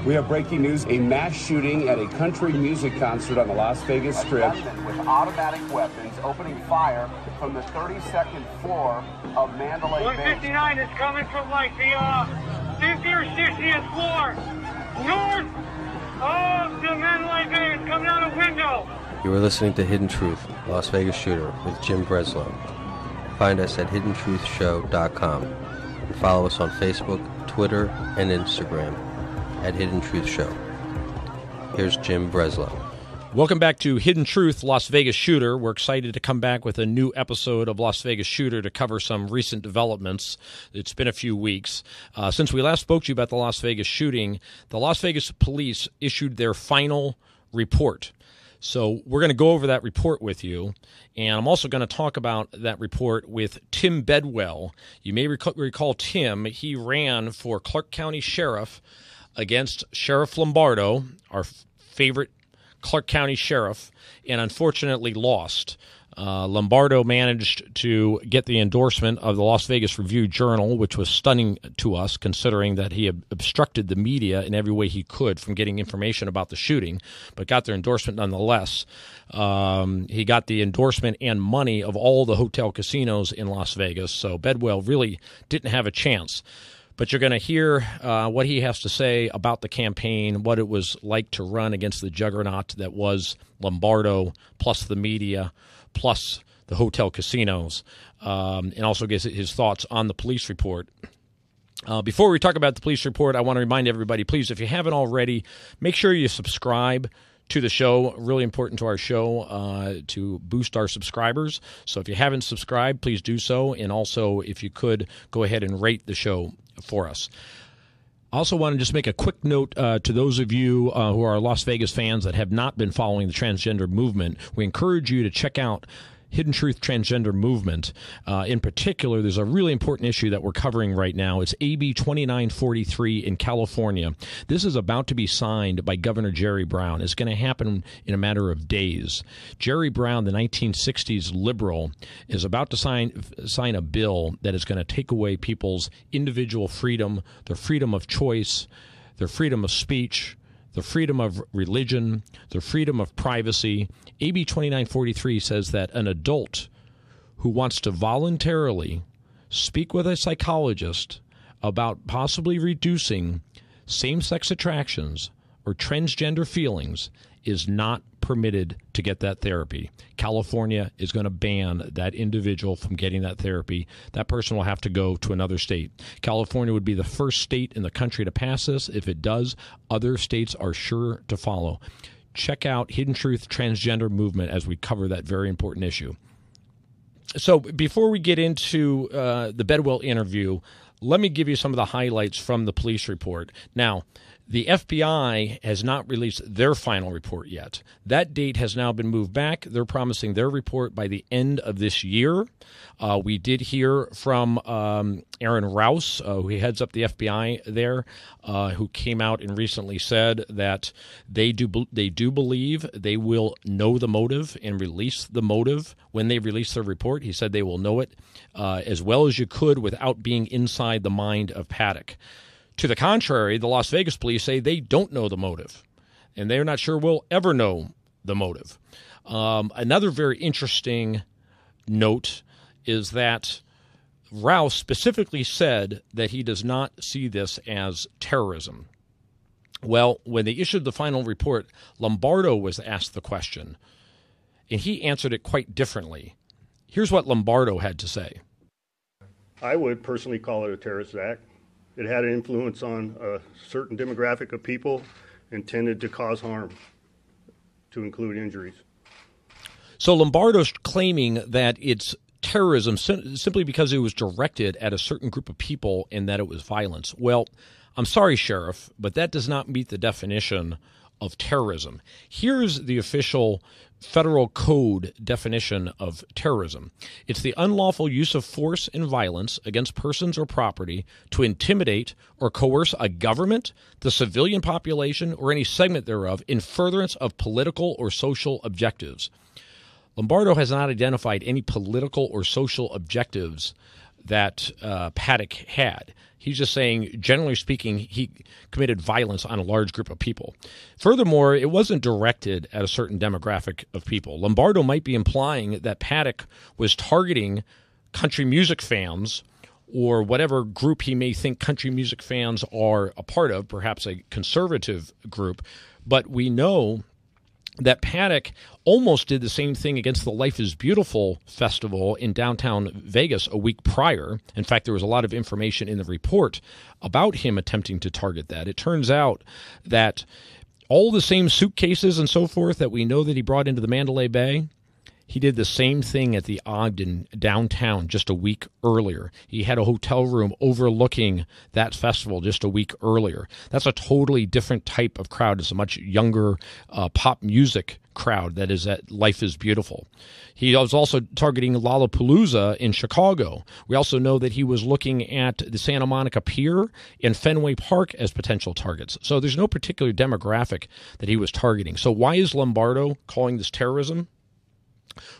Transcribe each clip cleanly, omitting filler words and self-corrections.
We have breaking news, a mass shooting at a country music concert on the Las Vegas Strip. A gunman with automatic weapons opening fire from the 32nd floor of Mandalay Bay. 159 is coming from like the 50th or 60th floor. North of the Mandalay Bay. It's coming out a window. You are listening to Hidden Truth, Las Vegas Shooter with Jim Breslow. Find us at hiddentruthshow.com and follow us on Facebook, Twitter, and Instagram at Hidden Truth Show. Here's Jim Breslow. Welcome back to Hidden Truth, Las Vegas Shooter. We're excited to come back with a new episode of Las Vegas Shooter to cover some recent developments. It's been a few weeks. Since we last spoke to you about the Las Vegas shooting, the Las Vegas police issued their final report. So we're going to go over that report with you, and I'm also going to talk about that report with Tim Bedwell. You may recall Tim. He ran for Clark County Sheriff against Sheriff Lombardo, our favorite Clark County Sheriff, and unfortunately lost. Lombardo managed to get the endorsement of the Las Vegas Review-Journal, which was stunning to us considering that he obstructed the media in every way he could from getting information about the shooting, but got their endorsement nonetheless. He got the endorsement and money of all the hotel casinos in Las Vegas, so Bedwell really didn't have a chance. But you're going to hear what he has to say about the campaign, what it was like to run against the juggernaut that was Lombardo, plus the media, plus the hotel casinos, and also gets his thoughts on the police report. Before we talk about the police report, I want to remind everybody, please, if you haven't already, make sure you subscribe to the show. Really important to our show to boost our subscribers. So if you haven't subscribed, please do so. And also, if you could, go ahead and rate the show for us. I also want to just make a quick note to those of you who are Las Vegas fans that have not been following the transgender movement. We encourage you to check out Hidden Truth Transgender Movement. In particular, there's a really important issue that we're covering right now. It's AB 2943 in California. This is about to be signed by Governor Jerry Brown. It's going to happen in a matter of days. Jerry Brown, the 1960s liberal, is about to sign a bill that is going to take away people's individual freedom, their freedom of choice, their freedom of speech, the freedom of religion, the freedom of privacy. AB 2943 says that an adult who wants to voluntarily speak with a psychologist about possibly reducing same-sex attractions or transgender feelings is not permitted to get that therapy. California is going to ban that individual from getting that therapy. That person will have to go to another state. California would be the first state in the country to pass this. If it does, other states are sure to follow. Check out Hidden Truth Transgender Movement as we cover that very important issue. So before we get into the Bedwell interview, let me give you some of the highlights from the police report. Now, the FBI has not released their final report yet. That date has now been moved back. They're promising their report by the end of this year. We did hear from Aaron Rouse, who heads up the FBI there, who came out and recently said that they do believe they will know the motive and release the motive when they release their report. He said they will know it as well as you could without being inside the mind of Paddock. To the contrary, the Las Vegas police say they don't know the motive, and they're not sure we'll ever know the motive. Another very interesting note is that Rouse specifically said that he does not see this as terrorism. Well, when they issued the final report, Lombardo was asked the question, and he answered it quite differently. Here's what Lombardo had to say. I would personally call it a terrorist act. It had an influence on a certain demographic of people intended to cause harm, to include injuries. So Lombardo's claiming that it's terrorism simply because it was directed at a certain group of people and that it was violence. Well, I'm sorry, Sheriff, but that does not meet the definition of terrorism. Here's the official federal code definition of terrorism. It's the unlawful use of force and violence against persons or property to intimidate or coerce a government, the civilian population, or any segment thereof in furtherance of political or social objectives. Lombardo has not identified any political or social objectives that Paddock had. He's just saying, generally speaking, he committed violence on a large group of people. Furthermore, it wasn't directed at a certain demographic of people. Lombardo might be implying that Paddock was targeting country music fans or whatever group he may think country music fans are a part of, perhaps a conservative group. But we know that Paddock almost did the same thing against the Life is Beautiful festival in downtown Vegas a week prior. In fact, there was a lot of information in the report about him attempting to target that. It turns out that all the same suitcases and so forth that we know that he brought into the Mandalay Bay, he did the same thing at the Ogden downtown just a week earlier. He had a hotel room overlooking that festival just a week earlier. That's a totally different type of crowd. It's a much younger pop music crowd that is at Life is Beautiful. He was also targeting Lollapalooza in Chicago. We also know that he was looking at the Santa Monica Pier and Fenway Park as potential targets. So there's no particular demographic that he was targeting. So why is Lombardo calling this terrorism?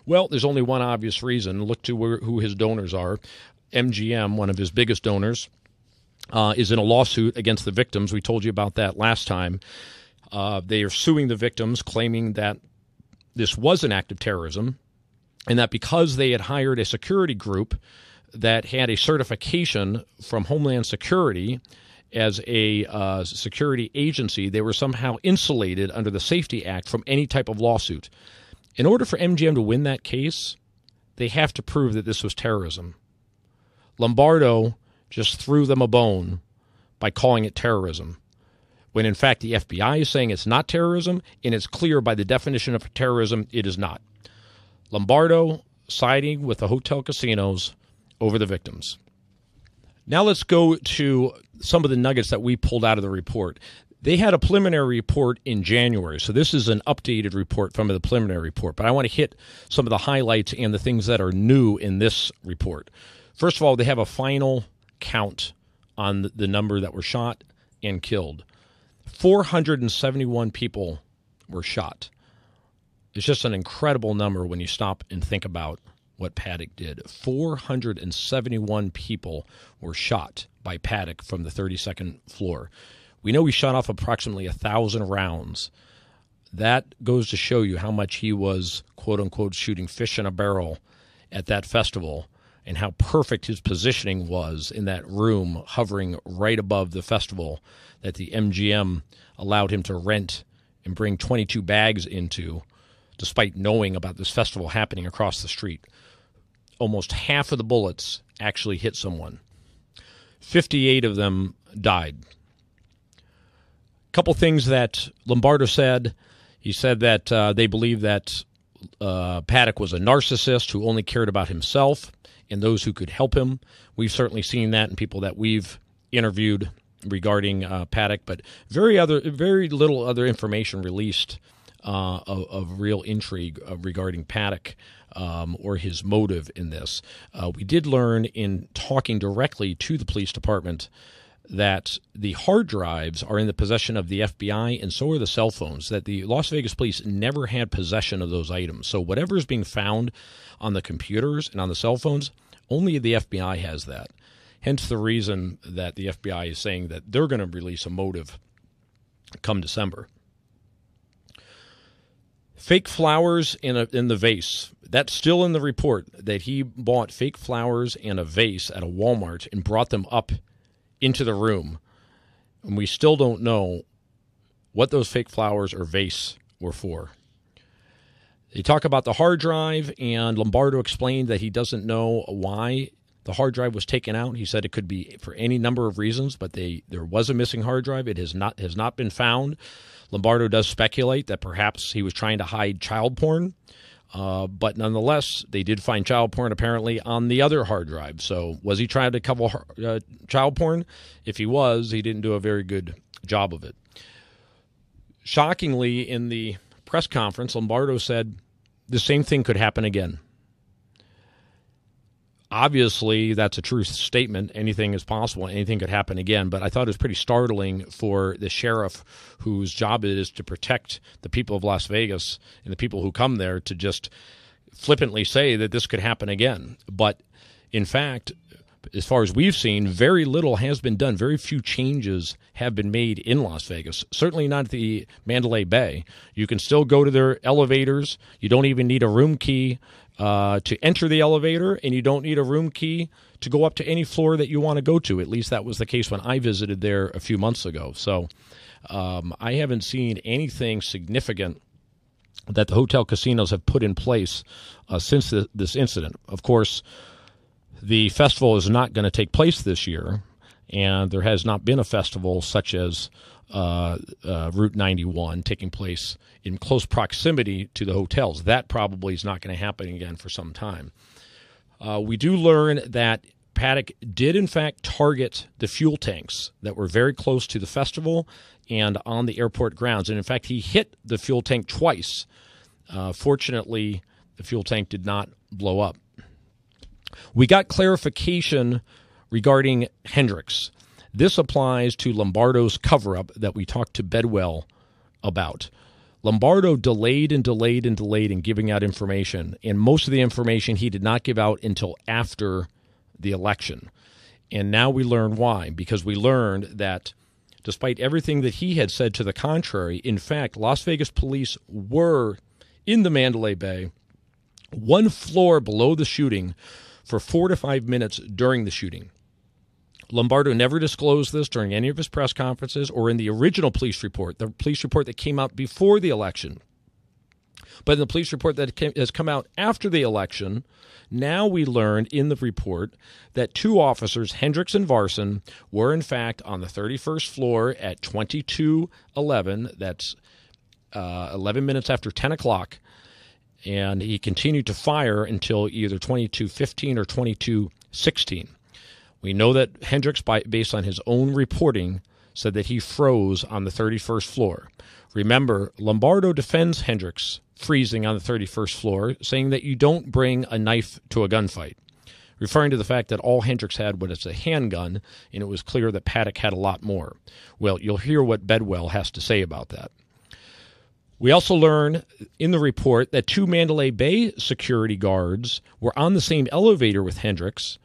Well, there's only one obvious reason. Look to who his donors are. MGM, one of his biggest donors, is in a lawsuit against the victims. We told you about that last time. They are suing the victims, claiming that this was an act of terrorism and that because they had hired a security group that had a certification from Homeland Security as a security agency, they were somehow insulated under the Safety Act from any type of lawsuit. In order for MGM to win that case, they have to prove that this was terrorism. Lombardo just threw them a bone by calling it terrorism, when in fact the FBI is saying it's not terrorism, and it's clear by the definition of terrorism it is not. Lombardo siding with the hotel casinos over the victims. Now let's go to some of the nuggets that we pulled out of the report. They had a preliminary report in January, so this is an updated report from the preliminary report, but I want to hit some of the highlights and the things that are new in this report. First of all, they have a final count on the number that were shot and killed. 471 people were shot. It's just an incredible number when you stop and think about what Paddock did. 471 people were shot by Paddock from the 32nd floor. We know he shot off approximately 1,000 rounds. That goes to show you how much he was, quote-unquote, shooting fish in a barrel at that festival and how perfect his positioning was in that room hovering right above the festival that the MGM allowed him to rent and bring 22 bags into, despite knowing about this festival happening across the street. Almost half of the bullets actually hit someone. 58 of them died. Couple things that Lombardo said. He said that they believe that Paddock was a narcissist who only cared about himself and those who could help him. We've certainly seen that in people that we've interviewed regarding Paddock, but very little other information released of real intrigue regarding Paddock or his motive in this. We did learn in talking directly to the police department that the hard drives are in the possession of the FBI, and so are the cell phones, that the Las Vegas police never had possession of those items. So whatever is being found on the computers and on the cell phones, only the FBI has that. Hence the reason that the FBI is saying that they're going to release a motive come December. Fake flowers in the vase. That's still in the report, that he bought fake flowers and a vase at a Walmart and brought them up into the room, and we still don't know what those fake flowers or vase were for. They talk about the hard drive, and Lombardo explained that he doesn't know why the hard drive was taken out. He said it could be for any number of reasons, but there was a missing hard drive. It has not been found. Lombardo does speculate that perhaps he was trying to hide child porn. But nonetheless, they did find child porn apparently on the other hard drive. So was he trying to cover child porn? If he was, he didn't do a very good job of it. Shockingly, in the press conference, Lombardo said the same thing could happen again. Obviously, that's a true statement. Anything is possible. Anything could happen again. But I thought it was pretty startling for the sheriff, whose job it is to protect the people of Las Vegas and the people who come there, to just flippantly say that this could happen again. But in fact, as far as we've seen, very little has been done. Very few changes have been made in Las Vegas. Certainly not at the Mandalay Bay. You can still go to their elevators. You don't even need a room key to enter the elevator, and you don't need a room key to go up to any floor that you want to go to. At least that was the case when I visited there a few months ago. So I haven't seen anything significant that the hotel casinos have put in place since this incident. Of course, the festival is not going to take place this year, and there has not been a festival such as Route 91 taking place in close proximity to the hotels. That probably is not going to happen again for some time. We do learn that Paddock did, in fact, target the fuel tanks that were very close to the festival and on the airport grounds. And, in fact, he hit the fuel tank twice. Fortunately, the fuel tank did not blow up. We got clarification regarding Hendricks. This applies to Lombardo's cover-up that we talked to Bedwell about. Lombardo delayed in giving out information, and most of the information he did not give out until after the election. And now we learn why, because we learned that despite everything that he had said to the contrary, in fact, Las Vegas police were in the Mandalay Bay, one floor below the shooting, for 4 to 5 minutes during the shooting. Lombardo never disclosed this during any of his press conferences or in the original police report, the police report that came out before the election. But in the police report that has come out after the election, now we learned in the report that 2 officers, Hendricks and Varson, were in fact on the 31st floor at 22:11. That's 11 minutes after 10 o'clock. And he continued to fire until either 22:15 or 22:16. We know that Hendricks, based on his own reporting, said that he froze on the 31st floor. Remember, Lombardo defends Hendricks freezing on the 31st floor, saying that you don't bring a knife to a gunfight, referring to the fact that all Hendricks had was a handgun, and it was clear that Paddock had a lot more. Well, you'll hear what Bedwell has to say about that. We also learn in the report that 2 Mandalay Bay security guards were on the same elevator with Hendricks.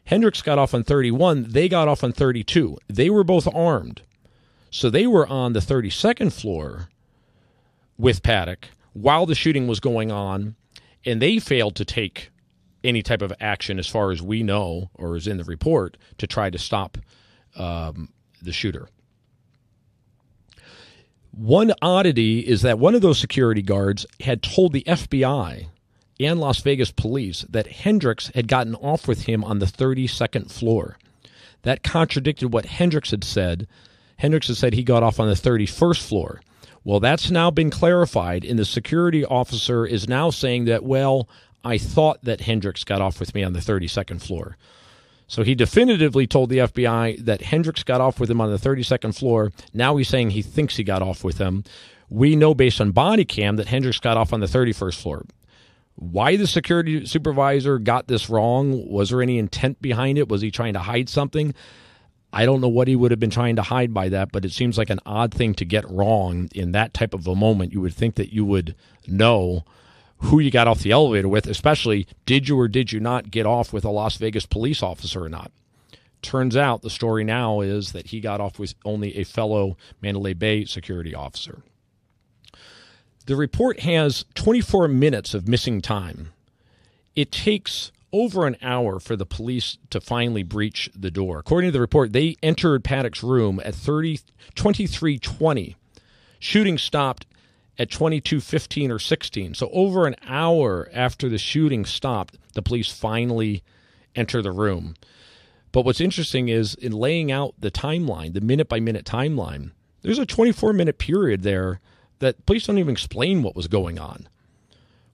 Hendricks got off on 31. They got off on 32. They were both armed. So they were on the 32nd floor with Paddock while the shooting was going on, and they failed to take any type of action, as far as we know, or is in the report, to try to stop the shooter. One oddity is that one of those security guards had told the FBI and Las Vegas police that Hendricks had gotten off with him on the 32nd floor. That contradicted what Hendricks had said. Hendricks had said he got off on the 31st floor. Well, that's now been clarified, and the security officer is now saying that, well, I thought that Hendricks got off with me on the 32nd floor. So he definitively told the FBI that Hendricks got off with him on the 32nd floor. Now he's saying he thinks he got off with him. We know based on body cam that Hendricks got off on the 31st floor. Why the security supervisor got this wrong? Was there any intent behind it? Was he trying to hide something? I don't know what he would have been trying to hide by that, but it seems like an odd thing to get wrong in that type of a moment. You would think that you would know who you got off the elevator with, especially did you or did you not get off with a Las Vegas police officer or not. Turns out the story now is that he got off with only a fellow Mandalay Bay security officer. The report has 24 minutes of missing time. It takes over an hour for the police to finally breach the door. According to the report, they entered Paddock's room at 23:20. Shooting stopped at 22:15 or 16. So over an hour after the shooting stopped, the police finally enter the room. But what's interesting is in laying out the timeline, the minute-by-minute timeline, there's a 24-minute period there that police don't even explain what was going on.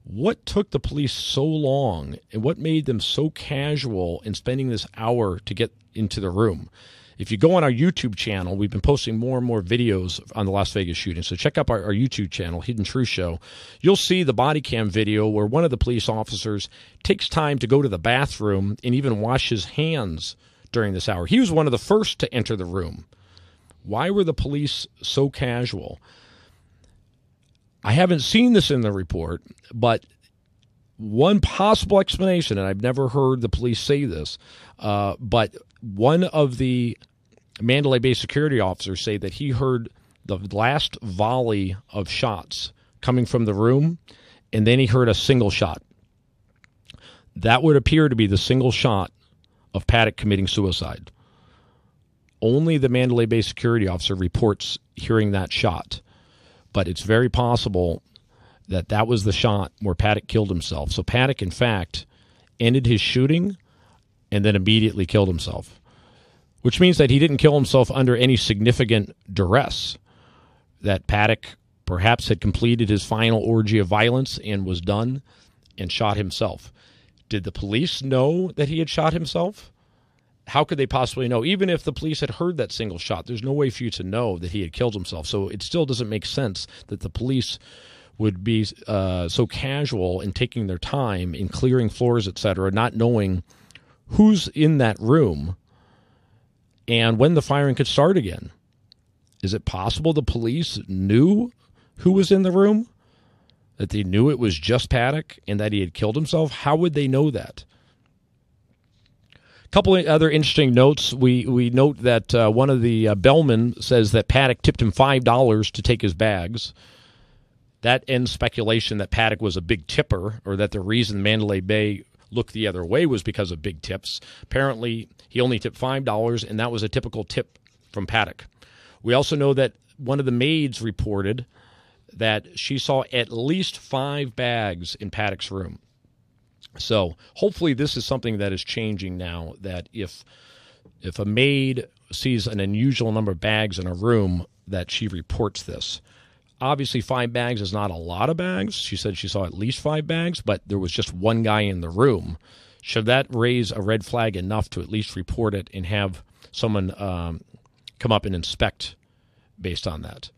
What took the police so long, and what made them so casual in spending this hour to get into the room? If you go on our YouTube channel, we've been posting more and more videos on the Las Vegas shooting. So check out our YouTube channel, Hidden Truth Show. You'll see the body cam video where one of the police officers takes time to go to the bathroom and even wash his hands during this hour. He was one of the first to enter the room. Why were the police so casual? I haven't seen this in the report, but one possible explanation, and I've never heard the police say this, but one of the Mandalay Bay security officers say that he heard the last volley of shots coming from the room, and then he heard a single shot. That would appear to be the single shot of Paddock committing suicide. Only the Mandalay Bay security officer reports hearing that shot, but it's very possible that that was the shot where Paddock killed himself. So Paddock, in fact, ended his shooting and then immediately killed himself, which means that he didn't kill himself under any significant duress, that Paddock perhaps had completed his final orgy of violence and was done and shot himself. Did the police know that he had shot himself? How could they possibly know? Even if the police had heard that single shot, there's no way for you to know that he had killed himself. So it still doesn't make sense that the police would be so casual in taking their time in clearing floors, etc., not knowing who's in that room and when the firing could start again. Is it possible the police knew who was in the room? That they knew it was just Paddock and that he had killed himself? How would they know that? A couple of other interesting notes. We note that one of the bellmen says that Paddock tipped him $5 to take his bags. That ends speculation that Paddock was a big tipper, or that the reason Mandalay Bay looked the other way was because of big tips. Apparently, he only tipped $5, and that was a typical tip from Paddock. We also know that one of the maids reported that she saw at least 5 bags in Paddock's room. So hopefully this is something that is changing now, that if a maid sees an unusual number of bags in a room, that she reports this. Obviously, 5 bags is not a lot of bags. She said she saw at least 5 bags, but there was just one guy in the room. Should that raise a red flag enough to at least report it and have someone come up and inspect based on that?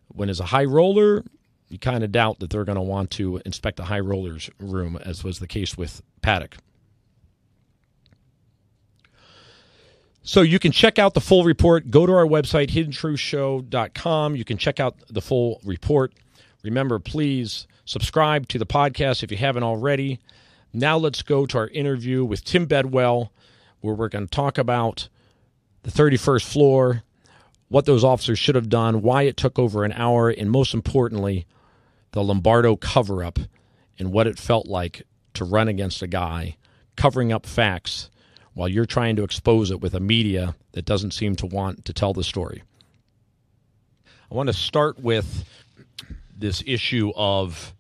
When it's a high roller, you kind of doubt that they're going to want to inspect a high roller's room, as was the case with Paddock. So you can check out the full report. Go to our website, hiddentruthshow.com. You can check out the full report. Remember, please subscribe to the podcast if you haven't already. Now let's go to our interview with Tim Bedwell, where we're going to talk about the 31st floor, what those officers should have done, why it took over an hour, and most importantly, the Lombardo cover-up and what it felt like to run against a guy covering up facts while you're trying to expose it with a media that doesn't seem to want to tell the story. I want to start with this issue of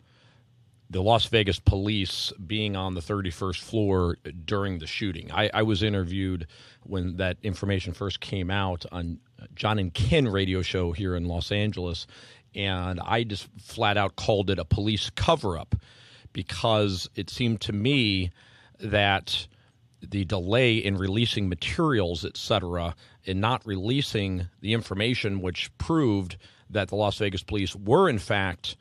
the Las Vegas police being on the 31st floor during the shooting. I was interviewed when that information first came out on John and Ken radio show here in Los Angeles, and I just flat out called it a police cover-up because it seemed to me that the delay in releasing materials, etc., and not releasing the information which proved that the Las Vegas police were, in fact,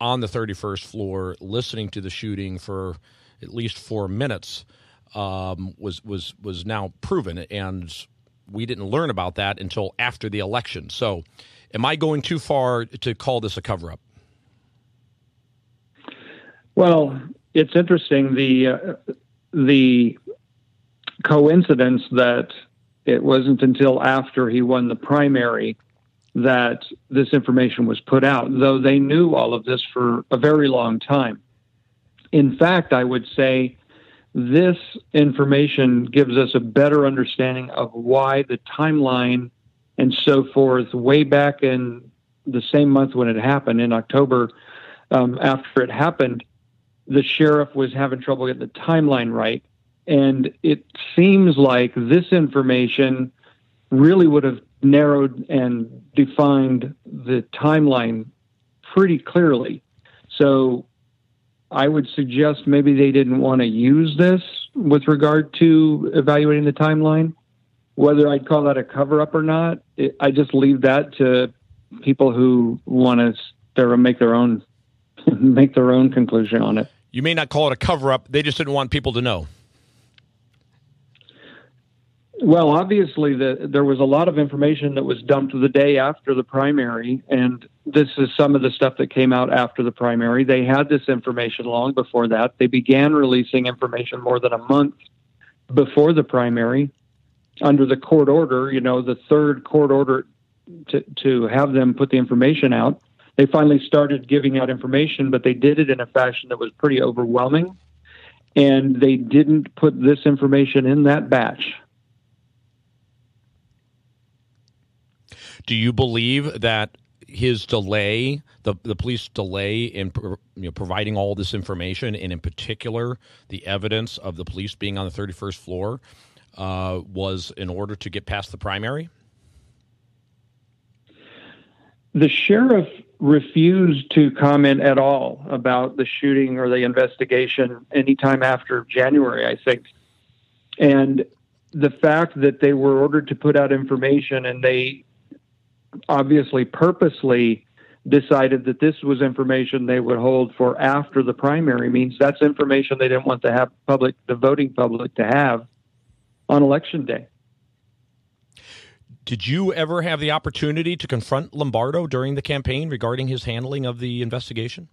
on the 31st floor listening to the shooting for at least 4 minutes was now proven, and we didn't learn about that until after the election. So am I going too far to call this a cover-up? Well, it's interesting, the coincidence that it wasn't until after he won the primary that this information was put out, though they knew all of this for a very long time. In fact, I would say this information gives us a better understanding of why the timeline and so forth, way back in the same month when it happened, in October, after it happened, the sheriff was having trouble getting the timeline right. And it seems like this information really would have narrowed and defined the timeline pretty clearly. So I would suggest maybe they didn't want to use this with regard to evaluating the timeline. Whether I'd call that a cover-up or not, I just leave that to people who want to make their own conclusion on it. You may not call it a cover-up. They just didn't want people to know. Well, obviously, there was a lot of information that was dumped the day after the primary, and this is some of the stuff that came out after the primary. They had this information long before that. They began releasing information more than a month before the primary under the court order, the third court order to have them put the information out. They finally started giving out information, but they did it in a fashion that was pretty overwhelming, and they didn't put this information in that batch. Do you believe that his delay, the police delay in providing all this information, and in particular the evidence of the police being on the 31st floor, was in order to get past the primary? The sheriff refused to comment at all about the shooting or the investigation anytime after January, I think. And the fact that they were ordered to put out information, and they obviously purposely decided that this was information they would hold for after the primary, means that's information they didn't want the voting public to have on Election Day. Did you ever have the opportunity to confront Lombardo during the campaign regarding his handling of the investigation?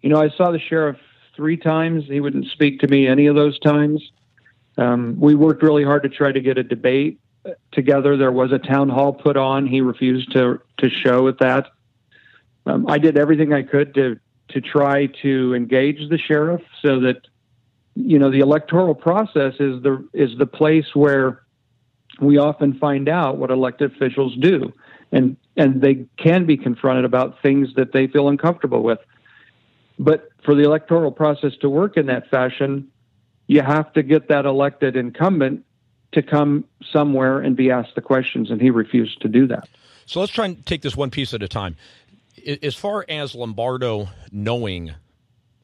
I saw the sheriff 3 times. He wouldn't speak to me any of those times. We worked really hard to try to get a debate together. There was a town hall put on. He refused to show at that. I did everything I could to try to engage the sheriff so that, the electoral process is the place where we often find out what elected officials do. And they can be confronted about things that they feel uncomfortable with. But for the electoral process to work in that fashion, you have to get that elected incumbent to come somewhere and be asked the questions, and he refused to do that. So let's try and take this one piece at a time. As far as Lombardo knowing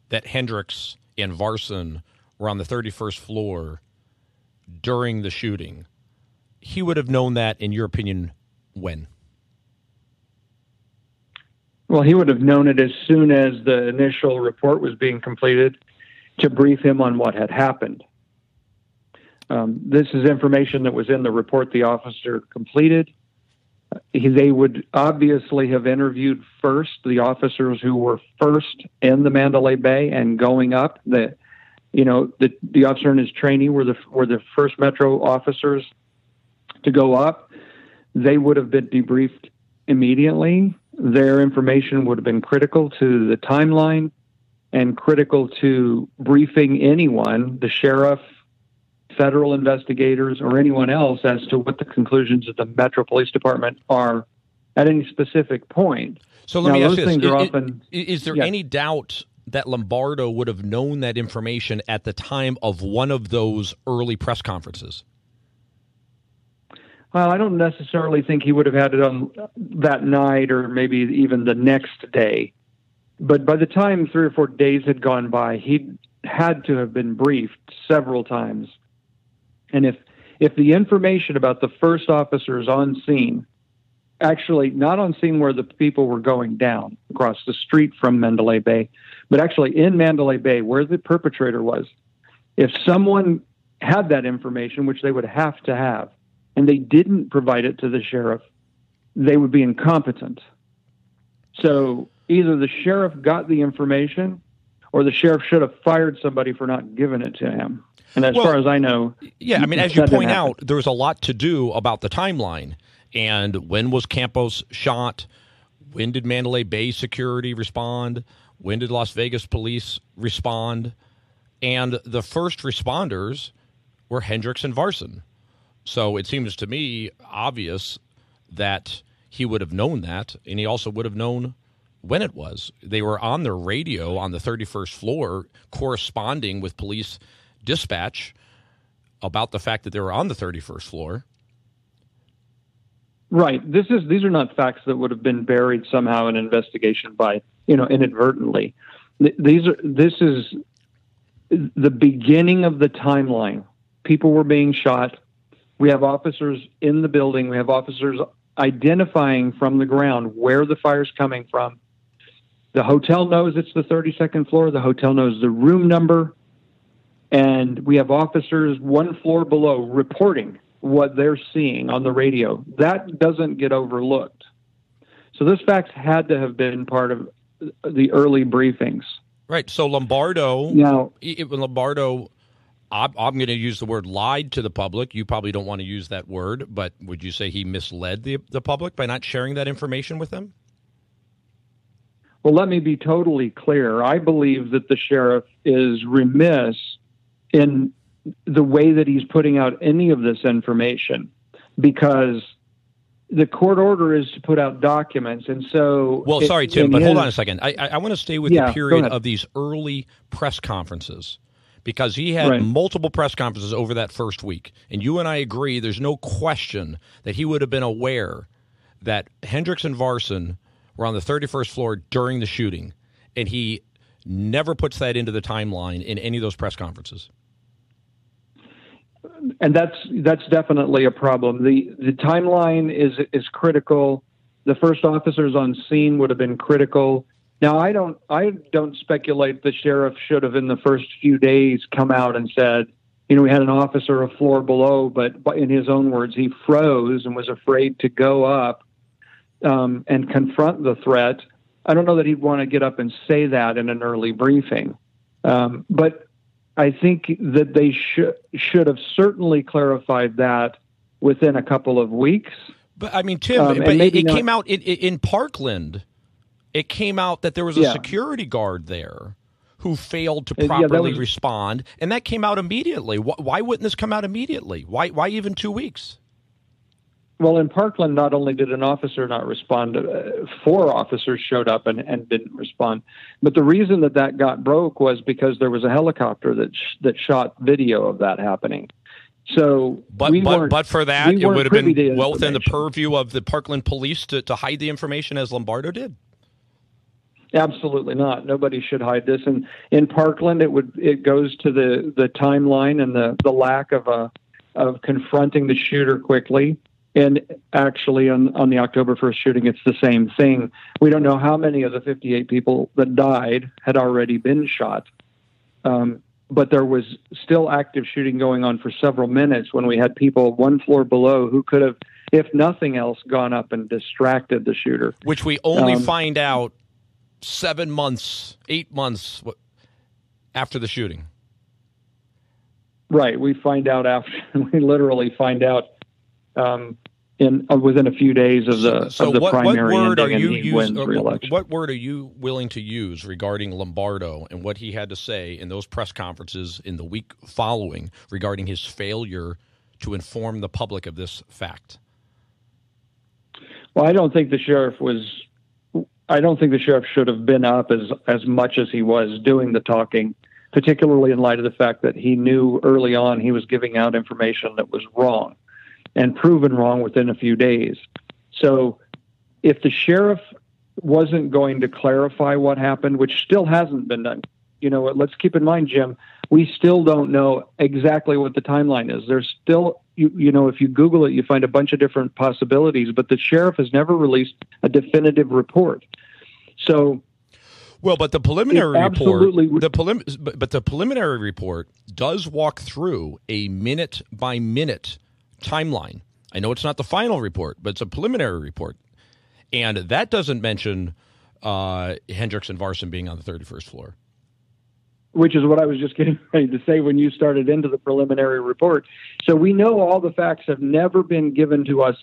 that Hendricks and Varson were on the 31st floor during the shooting, he would have known that, in your opinion, when? Well, he would have known it as soon as the initial report was being completed to brief him on what had happened. This is information that was in the report the officer completed. They would obviously have interviewed first the officers who were first in the Mandalay Bay and going up. The officer and his trainee were the first Metro officers to go up. They would have been debriefed immediately. Their information would have been critical to the timeline and critical to briefing anyone, the sheriff, federal investigators, or anyone else, as to what the conclusions of the Metro Police Department are at any specific point. So let me ask you this. Is there any doubt that Lombardo would have known that information at the time of one of those early press conferences? Well, I don't necessarily think he would have had it on that night or maybe even the next day. But by the time 3 or 4 days had gone by, he had to have been briefed several times. And if the information about the first officers on scene, actually not on scene where the people were going down across the street from Mandalay Bay, but actually in Mandalay Bay where the perpetrator was, if someone had that information, which they would have to have, and they didn't provide it to the sheriff, they would be incompetent. So either the sheriff got the information or the sheriff should have fired somebody for not giving it to him. And as far as I know... Yeah, I mean, as you point out, there's a lot to do about the timeline. And when was Campos shot? When did Mandalay Bay security respond? When did Las Vegas police respond? And the first responders were Hendricks and Varson. So it seems to me obvious that he would have known that, and he also would have known when it was. They were on their radio on the 31st floor corresponding with police dispatch about the fact that they were on the 31st floor. Right. These are not facts that would have been buried somehow in an investigation by, inadvertently. This is the beginning of the timeline. People were being shot. We have officers in the building. We have officers identifying from the ground where the fire's coming from. The hotel knows it's the 32nd floor. The hotel knows the room number. and we have officers one floor below reporting what they're seeing on the radio. That doesn't get overlooked. So this fact had to have been part of the early briefings. Right. So Lombardo, I'm going to use the word lied to the public. You probably don't want to use that word, but would you say he misled the public by not sharing that information with them? Well, let me be totally clear. I believe that the sheriff is remiss in the way that he's putting out any of this information, because the court order is to put out documents. And so... Well, sorry, Tim, but hold on a second. I want to stay with the period of these early press conferences, because he had multiple press conferences over that first week. And you and I agree there's no question that he would have been aware that Hendricks and Varson were on the 31st floor during the shooting, and he never puts that into the timeline in any of those press conferences. And that's definitely a problem. The timeline is critical. The first officers on scene would have been critical. Now, I don't speculate the sheriff should have in the first few days come out and said, we had an officer a floor below, but in his own words, he froze and was afraid to go up and confront the threat. I don't know that he'd want to get up and say that in an early briefing. But I think that they should have certainly clarified that within a couple of weeks. But I mean, Tim, it came out in Parkland. It came out that there was a security guard there who failed to properly respond, and that came out immediately. Why wouldn't this come out immediately? Why even 2 weeks? Well, in Parkland, not only did an officer not respond, 4 officers showed up and didn't respond. But the reason that got broke was because there was a helicopter that shot video of that happening. So, but for that, it would have been well within the purview of the Parkland police to hide the information as Lombardo did. Absolutely not. Nobody should hide this. And in Parkland, it goes to the timeline and the lack of confronting the shooter quickly. And actually, on the October 1st shooting, it's the same thing. We don't know how many of the 58 people that died had already been shot. But there was still active shooting going on for several minutes when we had people one floor below who could have, if nothing else, gone up and distracted the shooter. Which we only find out 7 months, 8 months after the shooting. Right. We literally find out within a few days of the primary ending, and he wins re-election. What word are you willing to use regarding Lombardo and what he had to say in those press conferences in the week following regarding his failure to inform the public of this fact? Well, I don't think the sheriff should have been up as much as he was doing the talking, particularly in light of the fact that he knew early on he was giving out information that was wrong and proven wrong within a few days. So if the sheriff wasn't going to clarify what happened, which still hasn't been done, let's keep in mind, Jim, we still don't know exactly what the timeline is. There's still, if you Google it, you find a bunch of different possibilities, but the sheriff has never released a definitive report. So, well, but the preliminary report, the preliminary report does walk through a minute by minute timeline. I know it's not the final report, but it's a preliminary report, and that doesn't mention Hendricks and Varson being on the 31st floor. Which is what I was just getting ready to say when you started into the preliminary report. So we know all the facts have never been given to us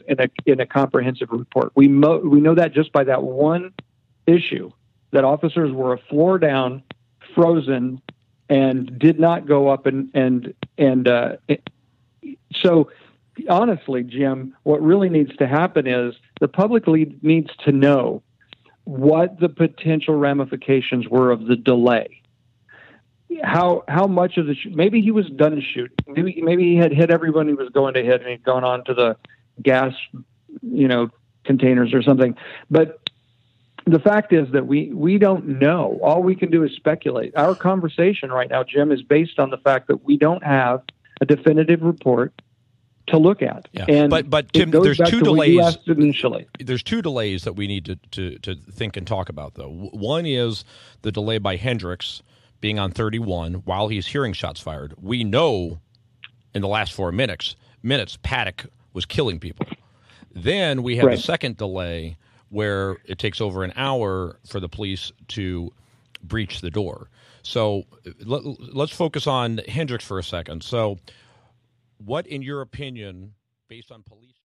in a comprehensive report. We know that just by that one issue, that officers were a floor down, frozen, and did not go up and so honestly, Jim, what really needs to happen is the public needs to know what the potential ramifications were of the delay. How much of maybe he was done shooting. Maybe he had hit everyone he was going to hit and he'd gone on to the gas, containers or something. But the fact is that we don't know. All we can do is speculate. Our conversation right now, Jim, is based on the fact that we don't have a definitive report to look at. Yeah. And but Tim, there's two delays. Initially. There's two delays that we need to think and talk about, though. One is the delay by Hendricks being on 31 while he's hearing shots fired. We know in the last 4 minutes Paddock was killing people. Then we have the second delay where it takes over an hour for the police to breach the door. So let's focus on Hendricks for a second. So what, in your opinion, based on police